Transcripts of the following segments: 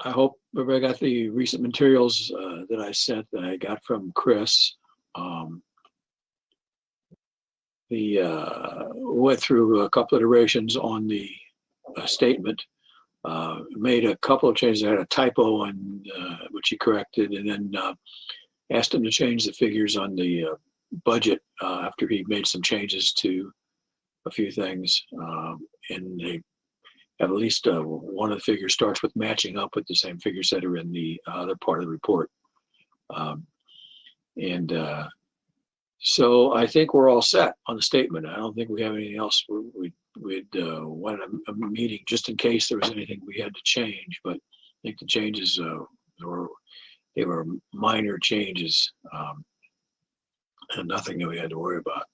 I hope everybody got the recent materials that I sent that I got from Chris. Went through a couple of iterations on the statement. Made a couple of changes. I had a typo on which he corrected, and then asked him to change the figures on the budget after he made some changes to a few things. And they at least one of the figures starts with matching up with the same figures that are in the other part of the report. So I think we're all set on the statement. I don't think we have anything else. We'd wanted a meeting just in case there was anything we had to change, but I think the changes they were minor changes and nothing that we had to worry about.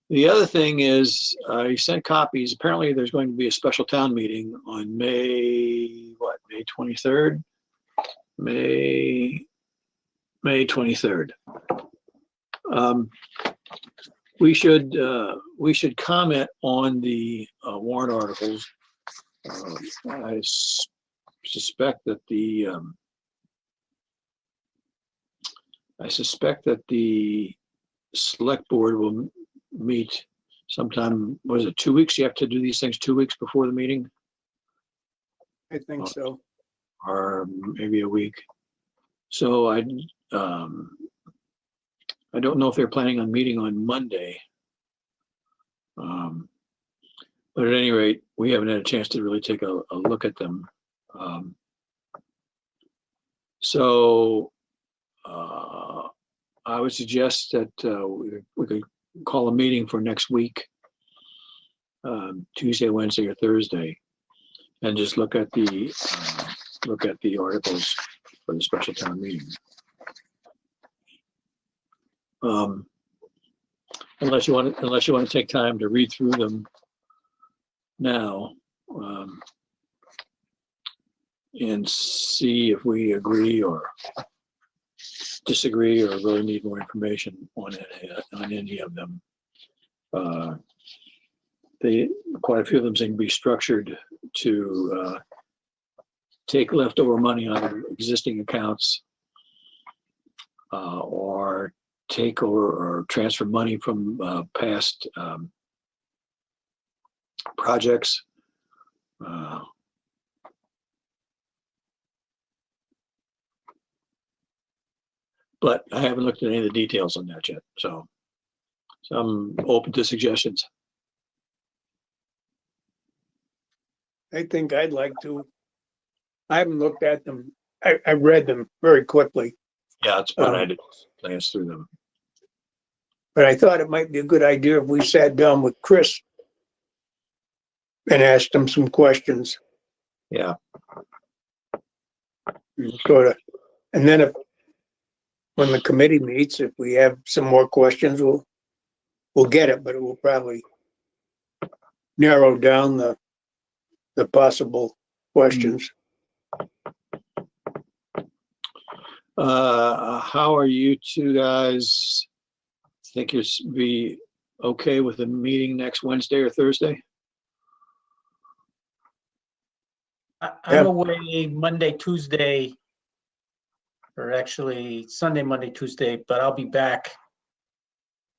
The other thing is I sent copies. Apparently there's going to be a special town meeting on May 23rd? May 23rd. We should comment on the warrant articles. I suspect that the select board will meet sometime. What is it? 2 weeks? You have to do these things 2 weeks before the meeting, I think so. or maybe a week. So I don't know if they're planning on meeting on Monday. But at any rate, we haven't had a chance to really take a look at them. So I would suggest that we could call a meeting for next week, Tuesday, Wednesday, or Thursday, and just look at the articles for the special town meeting. Unless you want to take time to read through them now, and see if we agree or disagree or really need more information on any of them. Quite a few of them seem to be structured to take leftover money out of existing accounts, or take or transfer money from past projects. But I haven't looked at any of the details on that yet, so I'm open to suggestions. I think I'd like to. I haven't looked at them. I read them very quickly, Yeah, it's fun. I had to glance through them. but I thought it might be a good idea if we sat down with Chris and asked him some questions. Yeah. And then when the committee meets, if we have some more questions, we'll get it, but it will probably narrow down the possible questions. How are you two guys? Think you'll be okay with the meeting next Wednesday or Thursday? I'm away Monday, Tuesday, or actually Sunday, Monday, Tuesday, but I'll be back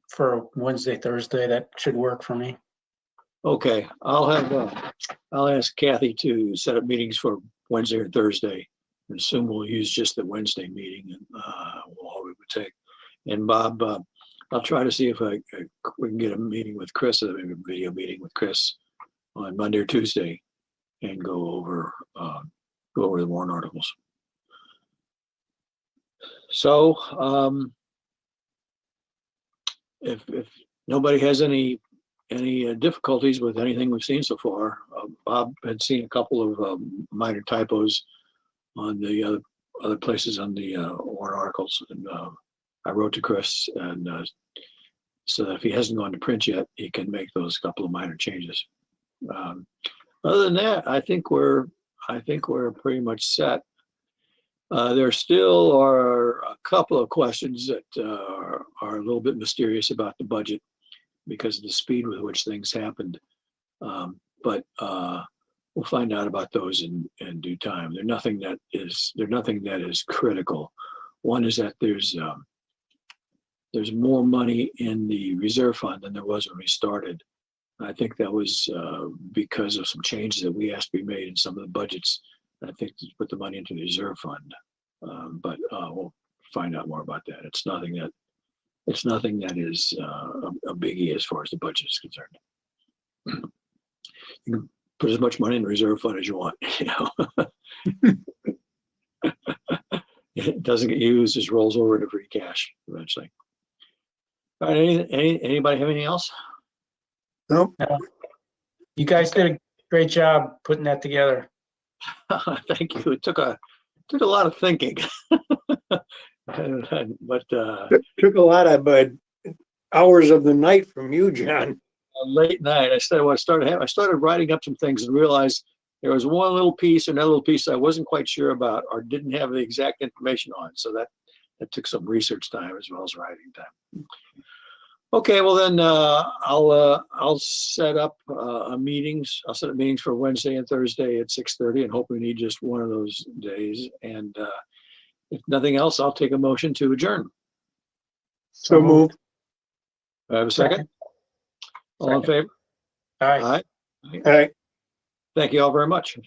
for Wednesday, Thursday. That should work for me. Okay, I'll ask Kathy to set up meetings for Wednesday or Thursday. And assume we'll use just the Wednesday meeting, and all we would take. And Bob, I'll try to see if we can get a meeting with Chris, maybe a video meeting with Chris on Monday or Tuesday, and go over the warrant articles. So if nobody has any difficulties with anything we've seen so far, Bob had seen a couple of minor typos on the other places on the warrant articles, and I wrote to Chris, and so that if he hasn't gone to print yet, he can make those couple of minor changes. Other than that, I think we're pretty much set. There still are a couple of questions that are a little bit mysterious about the budget because of the speed with which things happened. But we'll find out about those in due time. They're nothing that is critical. One is that there's more money in the reserve fund than there was when we started. I think that was because of some changes that we asked to be made in some of the budgets. I think to put the money into the reserve fund, but we'll find out more about that. It's nothing that is a biggie as far as the budget is concerned. You can put as much money in the reserve fund as you want. It doesn't get used; just rolls over into free cash eventually. All right. Anybody have anything else? Nope. You guys did a great job putting that together. Thank you. It took a lot of thinking, but Took a lot of hours of the night from you, John. late night. I started writing up some things and realized there was one little piece or another little piece I wasn't quite sure about or didn't have the exact information on. So that took some research time as well as writing time. Okay, well then I'll set up meetings. I'll set up meetings for Wednesday and Thursday at 6:30, and hope we need just one of those days. And if nothing else, I'll take a motion to adjourn. So moved. Do I have a second? All in favor? All right. All right. All right. Thank you all very much.